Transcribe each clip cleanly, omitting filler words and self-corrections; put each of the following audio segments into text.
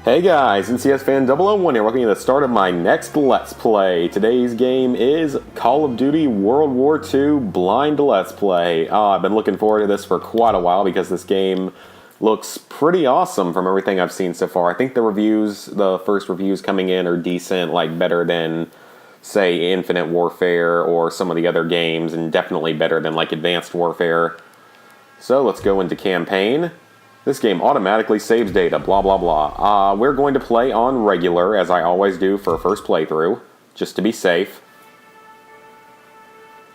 Hey guys, NCS Fan 001 here, welcome to the start of my next Let's Play. Today's game is Call of Duty World War II Blind Let's Play. I've been looking forward to this for quite a while because this game looks pretty awesome from everything I've seen so far. I think the first reviews coming in are decent, like better than, say, Infinite Warfare or some of the other games, and definitely better than, like, Advanced Warfare. So let's go into campaign. This game automatically saves data, blah, blah, blah. We're going to play on regular, as I always do for a first playthrough, just to be safe.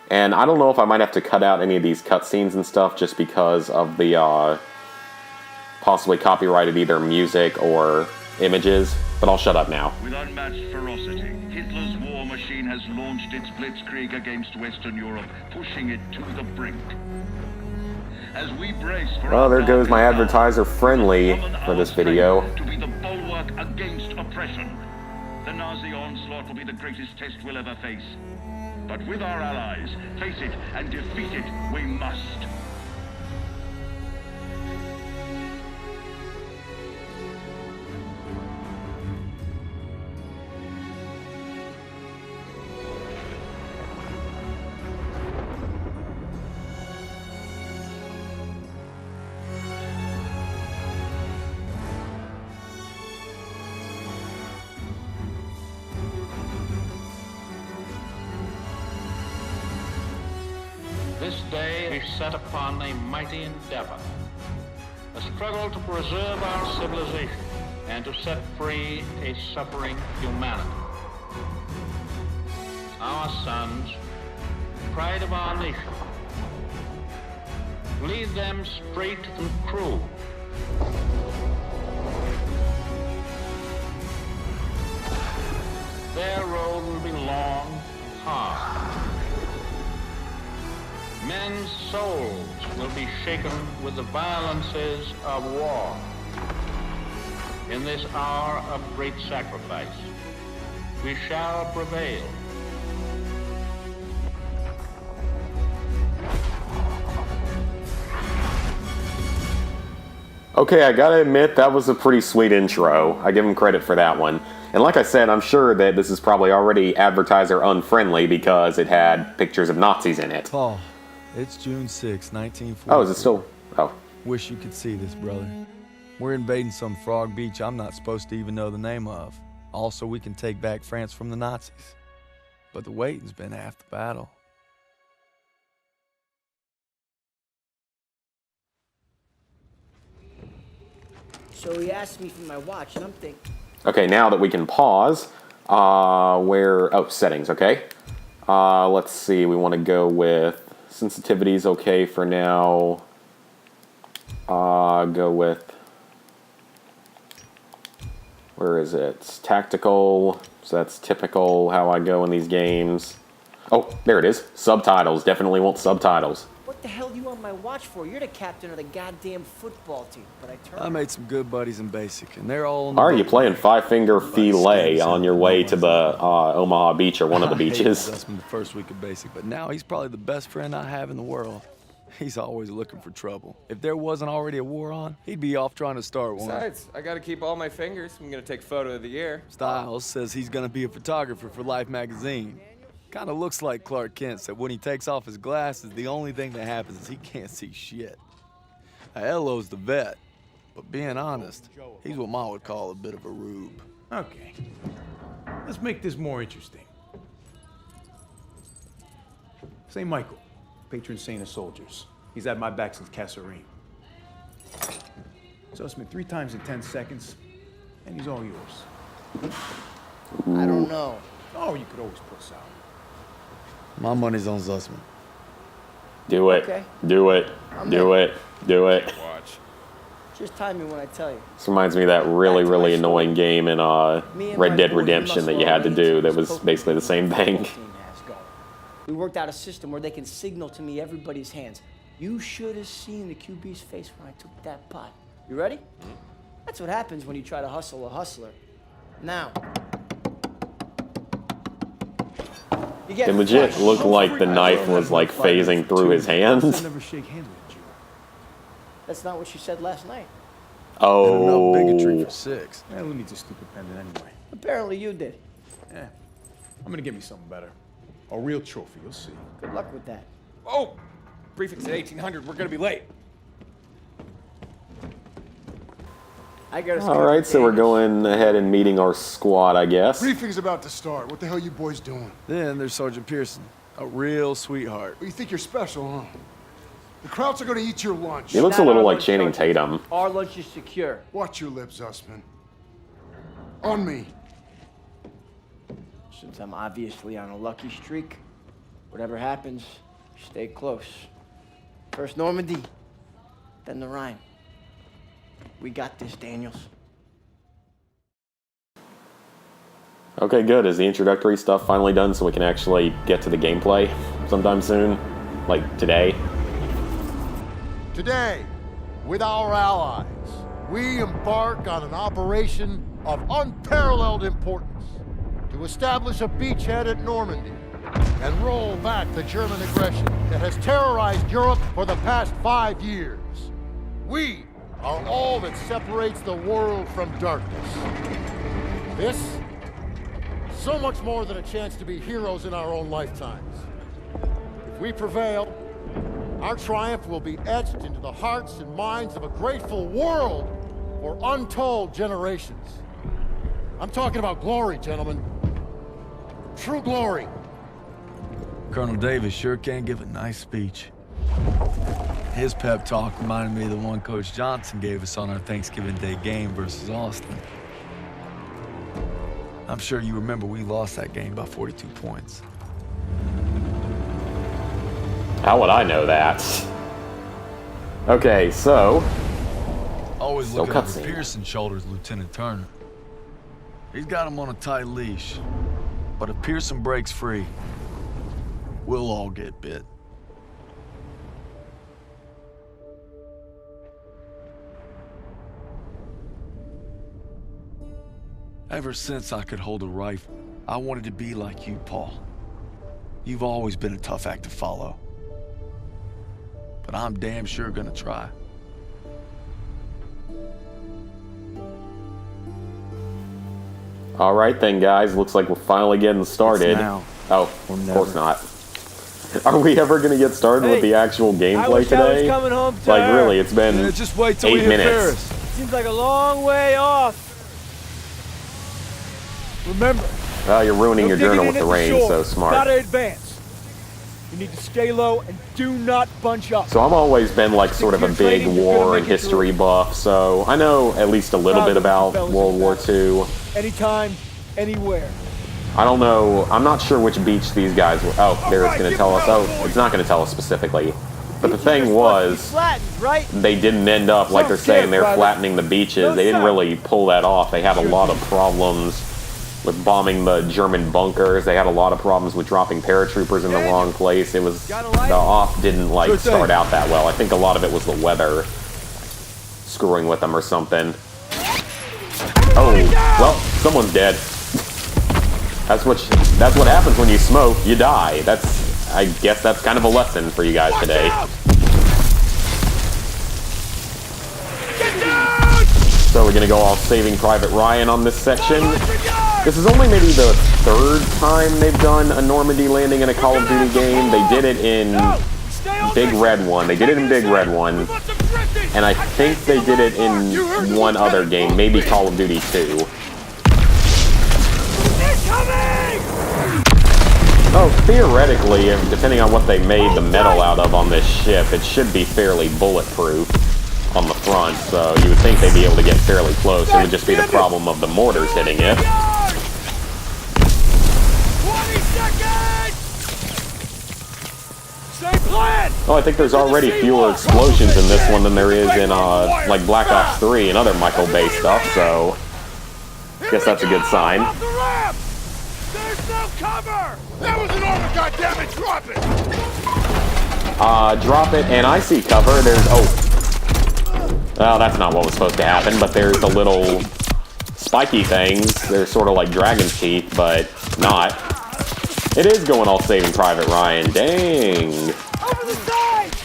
And I don't know if I might have to cut out any of these cutscenes and stuff just because of the possibly copyrighted either music or images, but I'll shut up now. With unmatched ferocity, Hitler's war machine has launched its blitzkrieg against Western Europe, pushing it to the brink. As we brace for well, there goes my advertiser friendly for this video. To be the bulwark against oppression. The Nazi onslaught will be the greatest test we'll ever face. But with our allies, face it and defeat it we must. This day we set upon a mighty endeavor, a struggle to preserve our civilization and to set free a suffering humanity. Our sons, pride of our nation, lead them straight and true. Their road will be long and hard. Men's souls will be shaken with the violences of war. In this hour of great sacrifice, we shall prevail. Okay, I gotta admit, that was a pretty sweet intro. I give him credit for that one. And like I said, I'm sure that this is probably already advertiser unfriendly because it had pictures of Nazis in it. Paul, it's June 6, 1940. Oh, is it still? Oh. Wish you could see this, brother. We're invading some frog beach I'm not supposed to even know the name of. Also, we can take back France from the Nazis. But the waiting's been half the battle. So he asked me for my watch, and I'm thinking... Okay, now that we can pause, settings, okay. Let's see, we want to go with sensitivity's okay for now. Go with, where is it? Tactical, so that's typical how I go in these games. Oh, there it is. Subtitles, definitely want subtitles. What the hell do you want my watch for? You're the captain of the goddamn football team. But I made some good buddies in basic, and they're all on the Are you boat. playing Five Finger Filet on your way to the Omaha Beach or one of the beaches? I hated Dustman the first week of basic, but now he's probably the best friend I have in the world. He's always looking for trouble. If there wasn't already a war on, he'd be off trying to start one. Besides, I gotta keep all my fingers. I'm gonna take photo of the year. Styles says he's gonna be a photographer for Life magazine. Kinda looks like Clark Kent said when he takes off his glasses, the only thing that happens is he can't see shit. Elo's the vet, but being honest, he's what Ma would call a bit of a rube. Okay. Let's make this more interesting. St. Michael, patron saint of soldiers. He's had my back since Kasserine. Zussman 3 times in 10 seconds, and he's all yours. I don't know. Oh, you could always puss out. My money's on Zussman. Do it. Okay. Do it. Do it. Do it. Watch. Just time me when I tell you. This reminds me of that really, really annoying game in Red Dead Redemption that you had to do that was basically the same thing. We worked out a system where they can signal to me everybody's hands. You should have seen the QB's face when I took that pot. You ready? That's what happens when you try to hustle a hustler. Now. It legit looked like the knife was like phasing through his hands. Never shake hands with you. That's not what she said last night. And enough Oh. bigotry for 6. Eh, who needs a stupid pendant anyway? Apparently you did. Eh, I'm gonna get me something better. A real trophy, you'll see. Good luck with that. Oh! Briefing's at 1800. We're gonna be late. I gotta All right, so we're going ahead and meeting our squad, I guess. Briefing's about to start. What the hell you boys doing? Then there's Sergeant Pearson, a real sweetheart. Well, you think you're special, huh? The Krauts are gonna eat your lunch. He looks a little like Channing Tatum. Our lunch is secure. Watch your lips, Usman. On me. Since I'm obviously on a lucky streak, whatever happens, stay close. First Normandy, then the Rhine. We got this, Daniels. Okay, good. Is the introductory stuff finally done so we can actually get to the gameplay sometime soon? Like today? Today, with our allies, we embark on an operation of unparalleled importance to establish a beachhead at Normandy and roll back the German aggression that has terrorized Europe for the past 5 years. We are all that separates the world from darkness. This, so much more than a chance to be heroes in our own lifetimes. If we prevail, our triumph will be etched into the hearts and minds of a grateful world for untold generations. I'm talking about glory, gentlemen. True glory. Colonel Davis sure can give a nice speech. His pep talk reminded me of the one Coach Johnson gave us on our Thanksgiving Day game versus Austin. I'm sure you remember we lost that game by 42 points. How would I know that? Okay, so... Always Still looking over cutscene. Pearson's shoulders, Lieutenant Turner. He's got him on a tight leash. But if Pearson breaks free, we'll all get bit. Ever since I could hold a rifle, I wanted to be like you, Paul. You've always been a tough act to follow. But I'm damn sure gonna try. All right then, guys. Looks like we're finally getting started. now Oh, or of never. course not. Are we ever going to get started with the actual gameplay today? coming home Like, really, it's been Yeah, just wait till 8 we hit minutes. Paris. Seems like a long way off. Remember, Well, you're ruining your journal with the rain, so smart. Gotta advance. You need to stay low and do not bunch up. So I've always been like sort of a big war and history buff, so I know at least a little bit about World War II. Anytime, anywhere. I don't know, I'm not sure which beach these guys were. Oh, there it's going to tell us. Oh, it's not going to tell us specifically. But the thing was, Right? they didn't end up, like they're saying, they're flattening the beaches. They didn't really pull that off. They had a lot of problems with bombing the German bunkers. They had a lot of problems with dropping paratroopers in the wrong place. It was, the off didn't like start out that well. I think a lot of it was the weather screwing with them or something. Oh, well, someone's dead. That's what happens when you smoke. You die. I guess that's kind of a lesson for you guys today. So we're gonna go all Saving Private Ryan on this section. This is only maybe the 3rd time they've done a Normandy landing in a Call of Duty game. They did it in Big Red 1. They did it in Big Red 1. And I think they did it in one other game, maybe Call of Duty 2. Oh, theoretically, depending on what they made the metal out of on this ship, it should be fairly bulletproof on the front, so you would think they'd be able to get fairly close. It would just be the problem of the mortars hitting it. 20 seconds! Same plan! Oh, I think there's already fewer explosions in this one than there is in, like, Black Ops 3 and other Michael Bay stuff, so I guess that's a good sign. Off the ramp! There's no cover! That was an armor, goddammit! Drop it! Drop it, and I see cover. There's, well, that's not what was supposed to happen, but there's the little spiky things. They're sort of like dragon's teeth, but not. It is going all Saving Private Ryan. Dang. Over the side!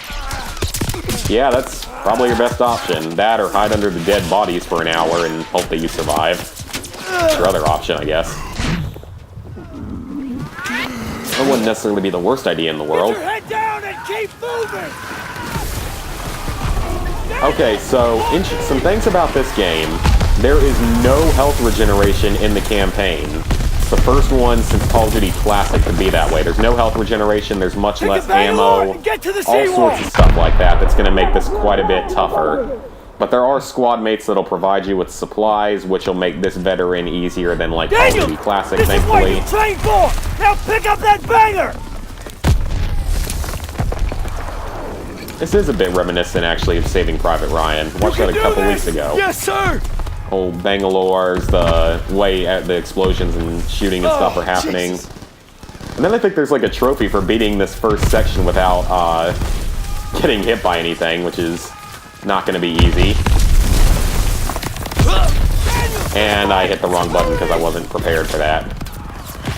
Yeah, that's Probably your best option. That or hide under the dead bodies for an hour and hope that you survive. It's your other option, I guess. That wouldn't necessarily be the worst idea in the world. Get your head down and keep moving! Okay, so some things about this game. There is no health regeneration in the campaign. It's the first one since Call of Duty Classic to be that way. There's no health regeneration, there's much less ammo, all sorts of stuff like that that's going to make this quite a bit tougher. But there are squad mates that'll provide you with supplies, which will make this veteran easier than like Call of Duty Classic, thankfully. This is what you trained for! Now pick up that banger! This is a bit reminiscent, actually, of Saving Private Ryan. Watched that a couple weeks ago. Yes, sir! Old Bangalore's, the way the explosions and shooting and stuff are happening. Jesus. And then I think there's like a trophy for beating this first section without getting hit by anything, which is not going to be easy. And I hit the wrong button because I wasn't prepared for that.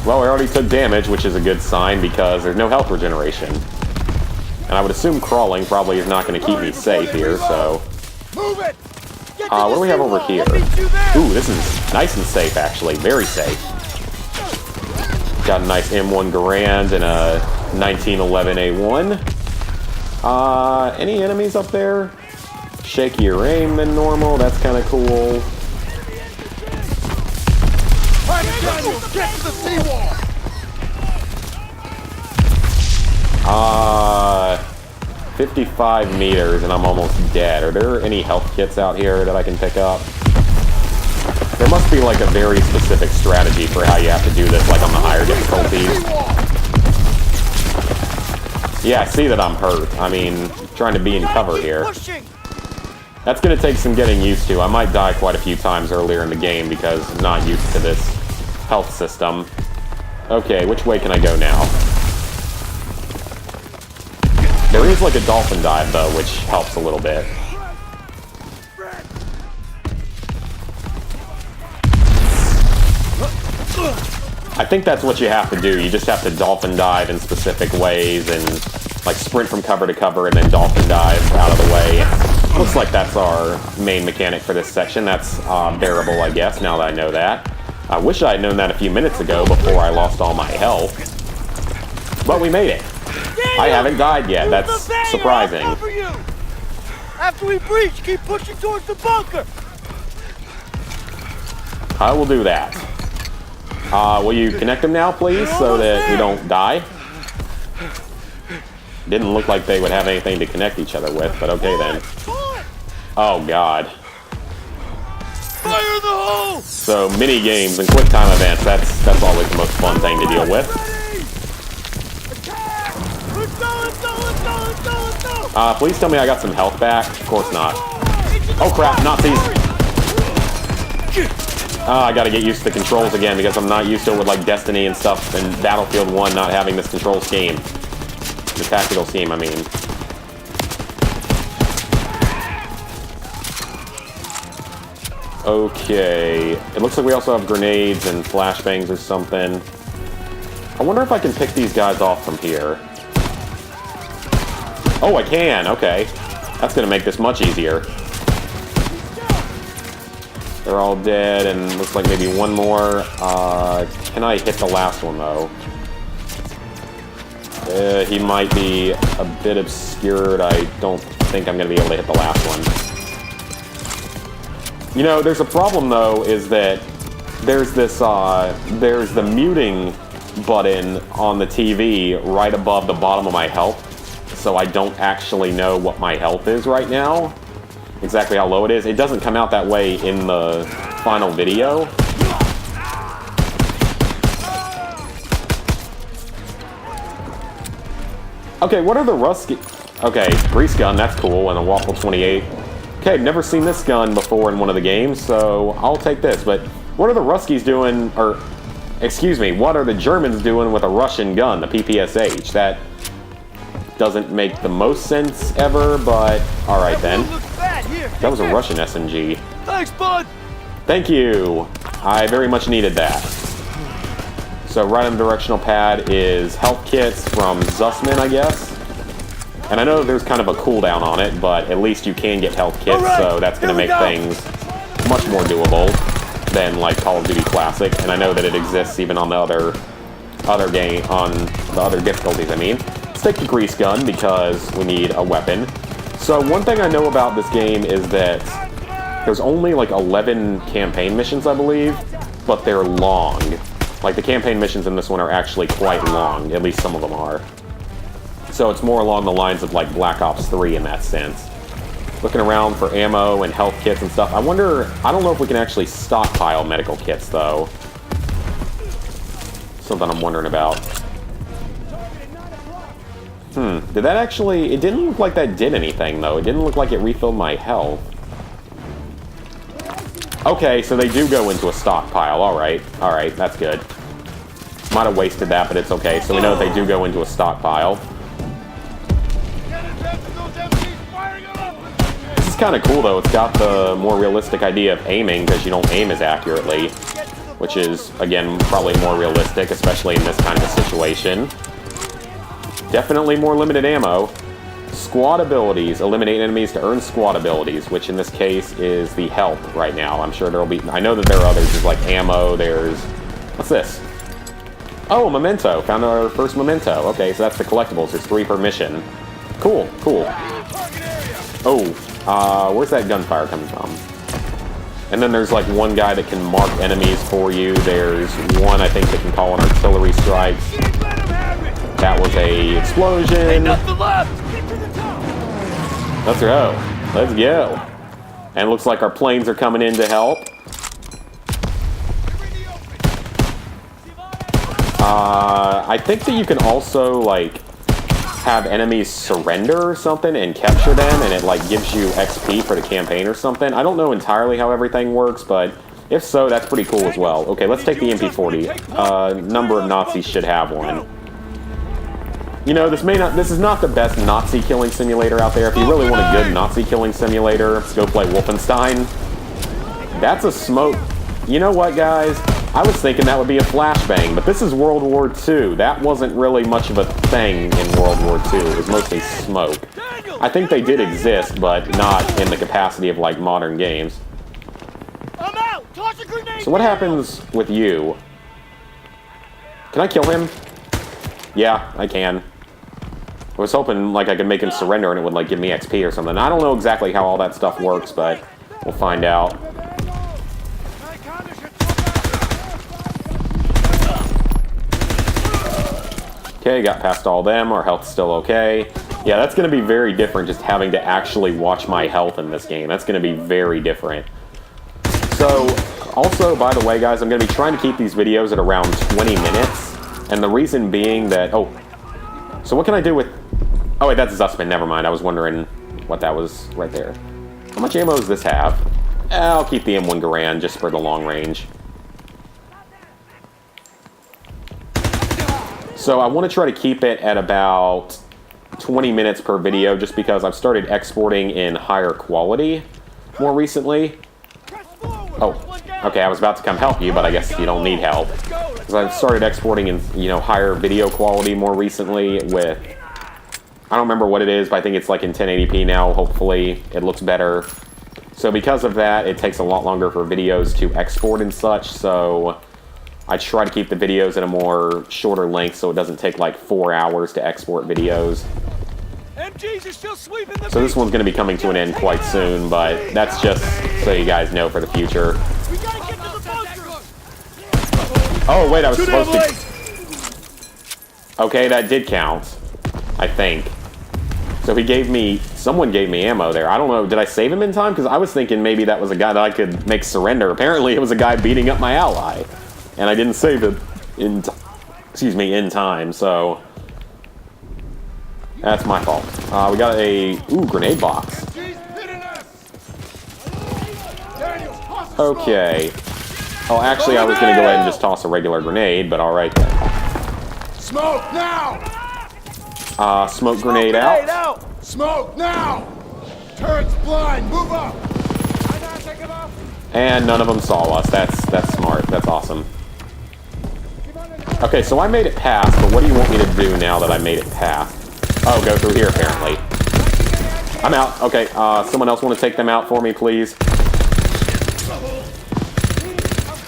Well, I already took damage, which is a good sign because there's no health regeneration. And I would assume crawling probably is not going to keep me safe here, so... Move it! What do we have over here? Ooh, this is nice and safe, actually. Very safe. Got a nice M1 Garand and a 1911A1. Any enemies up there? Shakier aim than normal. That's kind of cool. Get to the seawall! 55 meters and I'm almost dead. Are there any health kits out here that I can pick up? There must be like a very specific strategy for how you have to do this, like on the higher difficulties. Yeah, I see that I'm hurt. I mean, trying to be in cover here. That's going to take some getting used to. I might die quite a few times earlier in the game because I'm not used to this health system. Okay, which way can I go now? There is like a dolphin dive though, which helps a little bit. I think that's what you have to do. You just have to dolphin dive in specific ways and like sprint from cover to cover and then dolphin dive out of the way. Looks like that's our main mechanic for this section. That's bearable, I guess, now that I know that. I wish I had known that a few minutes ago before I lost all my health. But we made it. I haven't died yet. That's surprising. After we breach, keep pushing towards the bunker. I will do that. Will you connect them now, please, so that we don't die? Didn't look like they would have anything to connect each other with, but okay then. Oh God. Fire in the hole! So mini games and quick time events. That's always the most fun thing to deal with. Please tell me I got some health back. Of course not. Oh crap, Nazis! I gotta get used to the controls again because I'm not used to it with like Destiny and stuff and Battlefield 1 not having this control scheme. The tactical scheme, I mean. Okay. It looks like we also have grenades and flashbangs or something. I wonder if I can pick these guys off from here. Oh, I can. Okay. That's going to make this much easier. They're all dead, and looks like maybe one more. Can I hit the last one, though? He might be a bit obscured. I don't think I'm going to be able to hit the last one. You know, there's a problem, though, is that there's this, there's the muting button on the TV right above the bottom of my health. So I don't actually know what my health is right now, exactly how low it is. It doesn't come out that way in the final video. Okay, what are the rusky... Okay, grease gun, that's cool, and a waffle 28. Okay, I've never seen this gun before in one of the games, so I'll take this. But what are the Ruskies doing, or... Excuse me, what are the Germans doing with a Russian gun, the PPSH? That... doesn't make the most sense ever, but alright then. That was a Russian SMG. Thanks, bud! Thank you! I very much needed that. So right on the directional pad is health kits from Zussman, I guess. And I know there's kind of a cooldown on it, but at least you can get health kits, so that's going to make things much more doable than like Call of Duty Classic. And I know that it exists even on the other game, on the other difficulties, I mean. Let's take the grease gun because we need a weapon. So one thing I know about this game is that there's only like 11 campaign missions, I believe, but they're long. Like the campaign missions in this one are actually quite long, at least some of them are. So it's more along the lines of like Black Ops 3 in that sense. Looking around for ammo and health kits and stuff. I don't know if we can actually stockpile medical kits though. Something I'm wondering about. Did that actually... It didn't look like that did anything, though. It didn't look like it refilled my health. Okay, so they do go into a stockpile. Alright, that's good. Might have wasted that, but it's okay. So we know that they do go into a stockpile. This is kind of cool, though. It's got the more realistic idea of aiming, because you don't aim as accurately. Which is, again, probably more realistic, especially in this kind of a situation. Definitely more limited ammo. Squad abilities. Eliminate enemies to earn squad abilities, which in this case is the help right now. I'm sure there'll be... I know that there are others. There's like ammo, there's... What's this? Oh, memento. Found our first memento. Okay, so that's the collectibles. There's 3 per mission. Cool, cool. Oh, where's that gunfire coming from? And then there's like one guy that can mark enemies for you. There's one, I think, that can call in artillery strikes. That was a explosion. Let's go. Let's go. And it looks like our planes are coming in to help. I think that you can also like have enemies surrender or something and capture them, and it like gives you XP for the campaign or something. I don't know entirely how everything works, but if so, that's pretty cool as well. Okay, let's take the MP40. Number of Nazis should have one. You know, this is not the best Nazi killing simulator out there. If you really want a good Nazi killing simulator, go play Wolfenstein. That's a smoke. You know what, guys? I was thinking that would be a flashbang, but this is World War II. That wasn't really much of a thing in World War II. It was mostly smoke. I think they did exist, but not in the capacity of, like, modern games. So what happens with you? Can I kill him? Yeah, I can. I was hoping, like, I could make him surrender and it would, like, give me XP or something. I don't know exactly how all that stuff works, but we'll find out. Okay, got past all them. Our health's still okay. Yeah, that's going to be very different, just having to actually watch my health in this game. That's going to be very different. So, also, by the way, guys, I'm going to be trying to keep these videos at around 20 minutes. And the reason being that... Oh, so what can I do with... Oh, wait, that's Zussman. Never mind. I was wondering what that was right there. How much ammo does this have? I'll keep the M1 Garand just for the long range. So I want to try to keep it at about 20 minutes per video just because I've started exporting in higher quality more recently. Oh, okay, I was about to come help you, but I guess you don't need help. Because I've started exporting in, you know, higher video quality more recently with... I don't remember what it is, but I think it's like in 1080p now, hopefully. It looks better. So because of that, it takes a lot longer for videos to export and such, so... I try to keep the videos at a more shorter length so it doesn't take like 4 hours to export videos. So this one's going to be coming to an end quite soon, but that's just so you guys know for the future. Oh, wait, I was supposed to... Okay, that did count, I think. So he gave me... Someone gave me ammo there. I don't know, did I save him in time? Because I was thinking maybe that was a guy that I could make surrender. Apparently it was a guy beating up my ally. And I didn't save it in time, so that's my fault. We got a grenade box. Okay. Oh, actually, I was gonna go ahead and just toss a regular grenade, but all right then. Smoke now! Smoke grenade out. Smoke now! Turret's blind. Move up. And none of them saw us. That's smart. That's awesome. Okay, so I made it past, but what do you want me to do now that I made it past? Oh, go through here, apparently. I'm out. Okay, someone else want to take them out for me, please?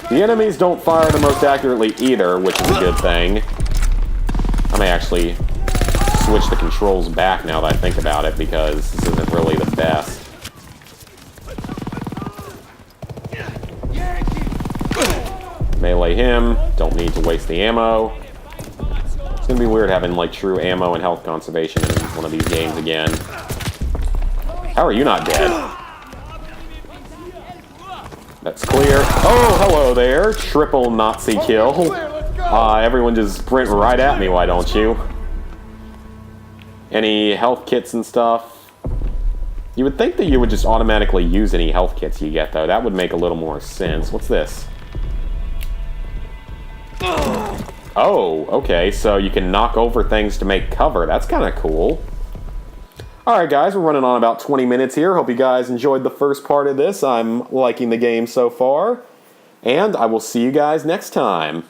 The enemies don't fire the most accurately either, which is a good thing. I may actually switch the controls back now that I think about it, because this isn't really the best. Melee him. Don't need to waste the ammo. It's gonna be weird having, like, true ammo and health conservation in one of these games again. How are you not dead? That's clear. Oh, hello there. Triple Nazi kill. Everyone just sprint right at me, why don't you? Any health kits and stuff? You would think that you would just automatically use any health kits you get, though. That would make a little more sense. What's this? Oh, okay, so you can knock over things to make cover. That's kind of cool. Alright guys, we're running on about 20 minutes here. Hope you guys enjoyed the first part of this. I'm liking the game so far. And I will see you guys next time.